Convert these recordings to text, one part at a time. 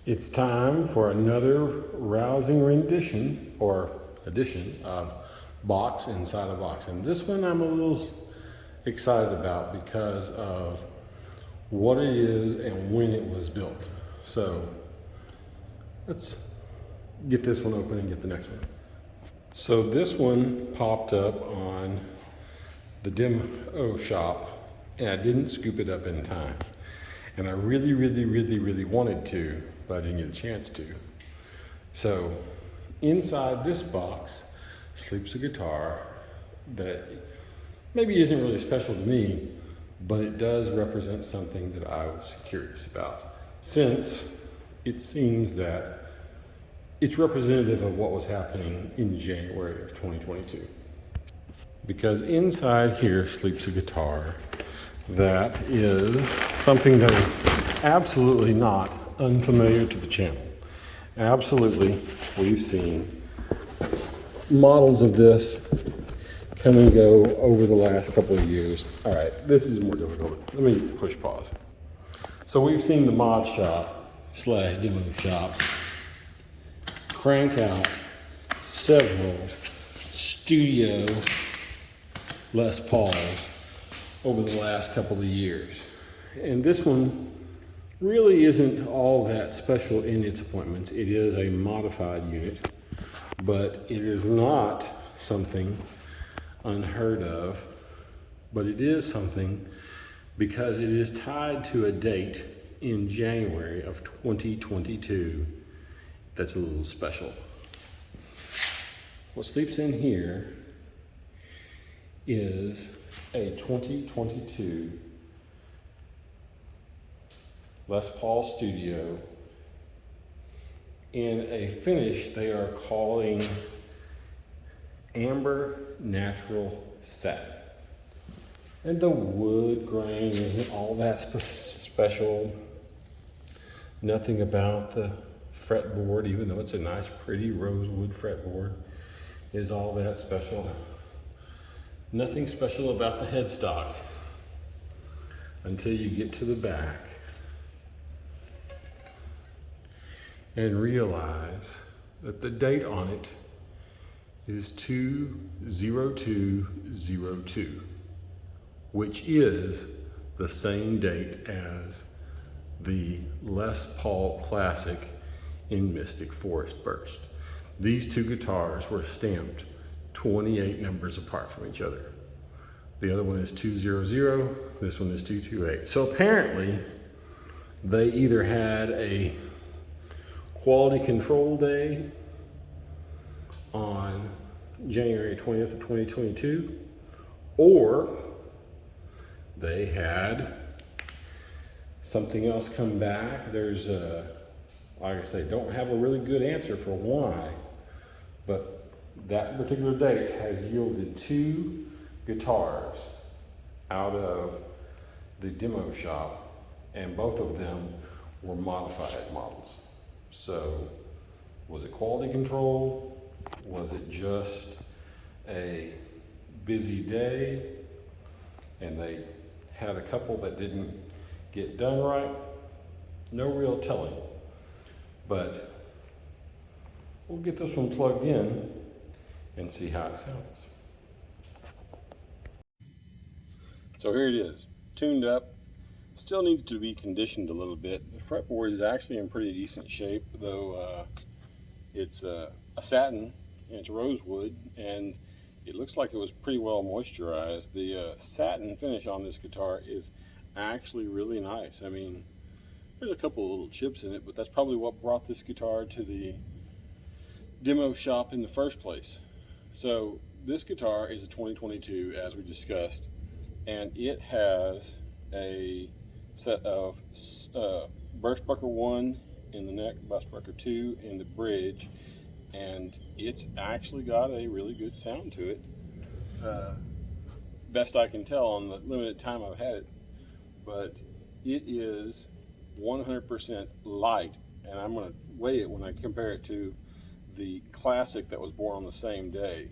It's time for another rousing rendition or edition of Box Inside a Box. And this one I'm a little excited about because of what it is and when it was built. So let's get this one open and get the next one. So this one popped up on the Demo Shop and I didn't scoop it up in time. And I really wanted to, but I didn't get a chance to. So inside this box sleeps a guitar that maybe isn't really special to me, but it does represent something that I was curious about, since it seems that it's representative of what was happening in January of 2022. Because inside here sleeps a guitar that is something that is absolutely not unfamiliar to the channel. Absolutely, we've seen models of this come and go over the last couple of years. All right, this is more difficult. Let me push pause. So we've seen the mod shop / demo shop crank out several studio Les Pauls over the last couple of years. And this one really isn't all that special in its appointments. It is a modified unit, but it is not something unheard of, but it is something because it is tied to a date in January of 2022 that's a little special. What sleeps in here is a 2022 Les Paul Studio in a finish they are calling Amber Natural Satin. And the wood grain isn't all that special. Nothing about the fretboard, even though it's a nice pretty rosewood fretboard, is all that special. Nothing special about the headstock until you get to the back and realize that the date on it is 2/02/02, which is the same date as the Les Paul Classic in Enchanted Forest Burst. These two guitars were stamped 28 numbers apart from each other. The other one is 200, this one is 228. So apparently they either had a quality control day on January 20th of 2022, or they had something else come back. There's like I say, don't have a really good answer for why, but that particular date has yielded two guitars out of the demo shop, and both of them were modified models. So was it quality control? Was it just a busy day and they had a couple that didn't get done right? No real telling, but we'll get this one plugged in and see how it sounds. So here it is, tuned up. Still needs to be conditioned a little bit. The fretboard is actually in pretty decent shape, though it's a satin and it's rosewood, and it looks like it was pretty well moisturized. The satin finish on this guitar is actually really nice. I mean, there's a couple of little chips in it, but that's probably what brought this guitar to the demo shop in the first place. So this guitar is a 2022, as we discussed, and it has a set of Burstbucker 1 in the neck, Burstbucker 2 in the bridge, and it's actually got a really good sound to it. Best I can tell on the limited time I've had it, but it is 100% light, and I'm going to weigh it when I compare it to the Classic that was born on the same day.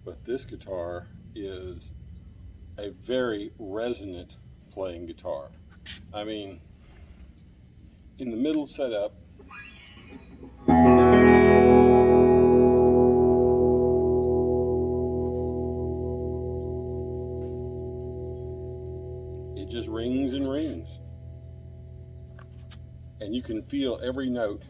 But this guitar is a very resonant playing guitar. I mean, in the middle setup, and you can feel every note.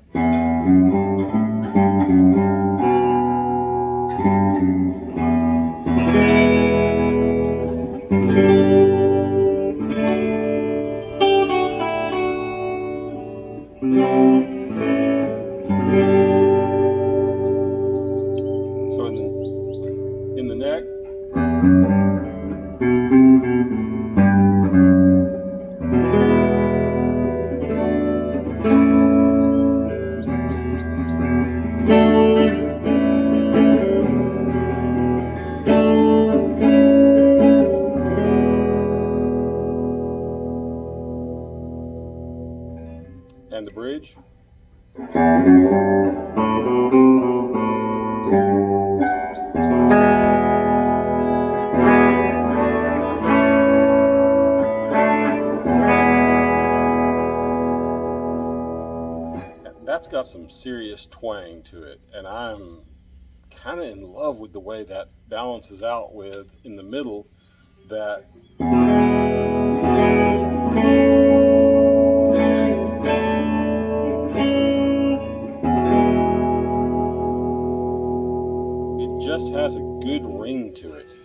So in the neck, and the bridge. That's got some serious twang to it, and I'm kind of in love with the way that balances out with, in the middle, that it just has a good ring to it.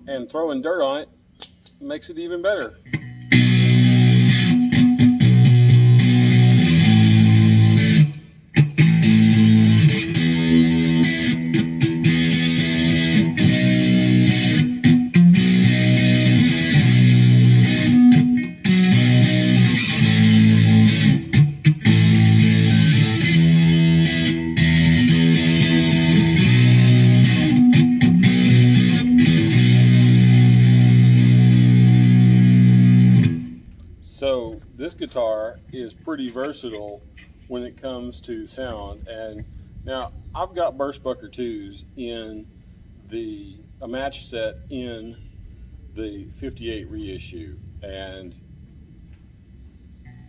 And throwing dirt on it makes it even better. So this guitar is pretty versatile when it comes to sound. And now I've got Burstbucker 2s in a match set in the 58 reissue, and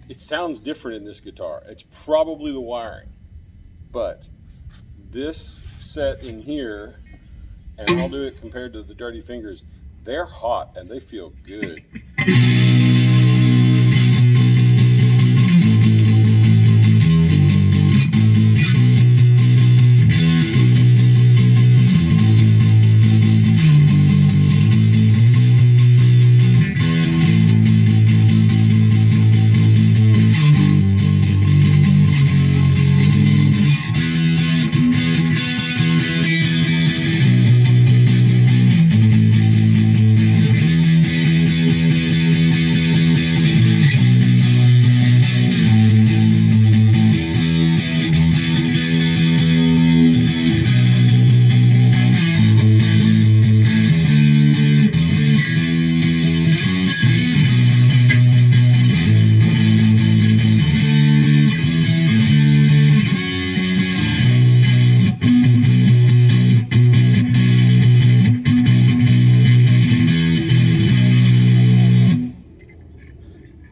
it sounds different in this guitar. It's probably the wiring, but this set in here, and I'll do it compared to the Dirty Fingers, they're hot and they feel good.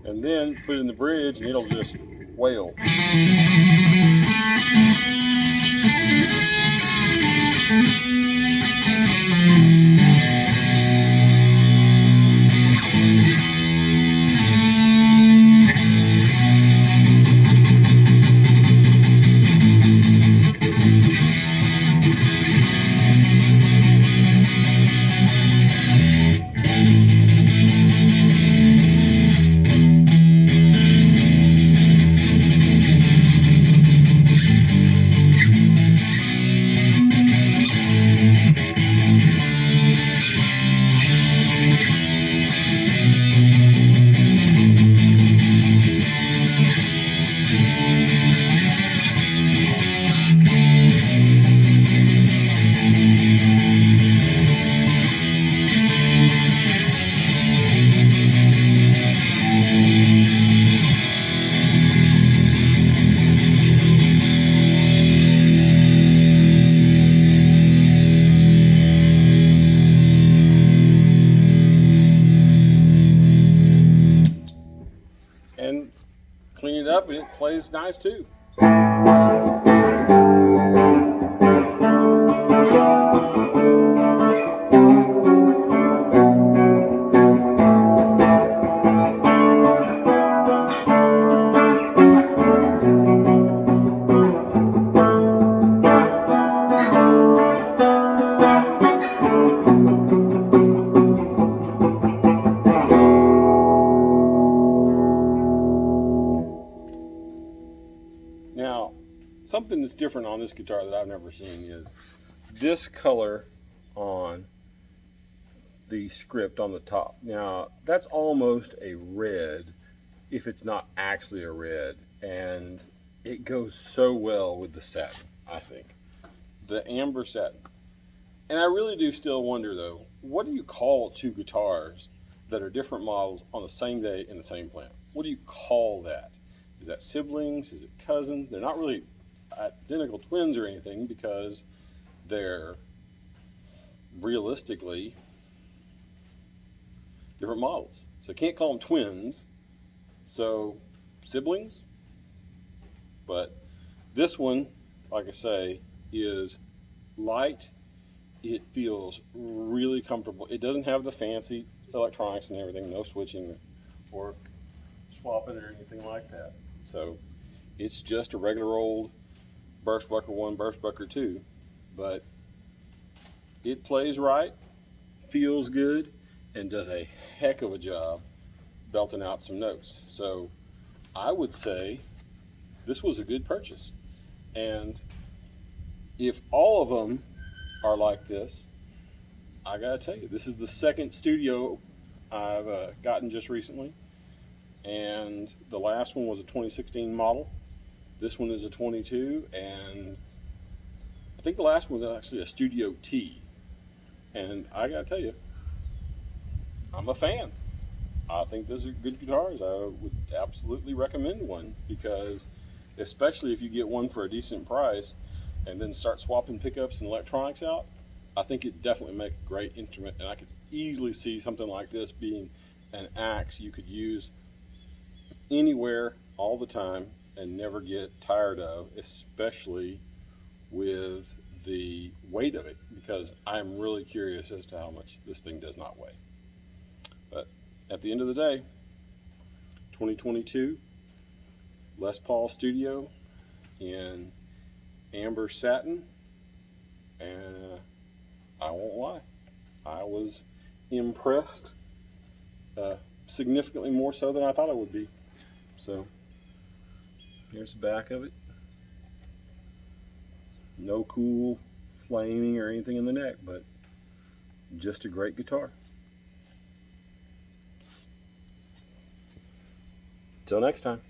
And then put it in the bridge and it'll just wail. up and it plays nice too. Now, something that's different on this guitar that I've never seen is this color on the script on the top. Now, that's almost a red, if it's not actually a red, and it goes so well with the satin, I think. The amber satin. And I really do still wonder, though, what do you call two guitars that are different models on the same day in the same plant? What do you call that? Is that siblings? Is it cousins? They're not really identical twins or anything because they're realistically different models. So I can't call them twins. So siblings. But this one, like I say, is light. It feels really comfortable. It doesn't have the fancy electronics and everything, no switching or swapping or anything like that. So it's just a regular old Burstbucker 1, Burstbucker 2, but it plays right, feels good, and does a heck of a job belting out some notes. So I would say this was a good purchase. And if all of them are like this, I gotta tell you, this is the second studio I've gotten just recently. And the last one was a 2016 model. This one is a 22, and I think the last one was actually a Studio T. And I gotta tell you, I'm a fan. I think those are good guitars. I would absolutely recommend one, because especially if you get one for a decent price and then start swapping pickups and electronics out, I think it definitely make a great instrument. And I could easily see something like this being an axe you could use anywhere all the time and never get tired of, especially with the weight of it, because I'm really curious as to how much this thing does not weigh. But at the end of the day, 2022 Les Paul Studio in amber satin, and I won't lie, I was impressed, significantly more so than I thought I would be. So here's the back of it. No cool flaming or anything in the neck, but just a great guitar. Till next time.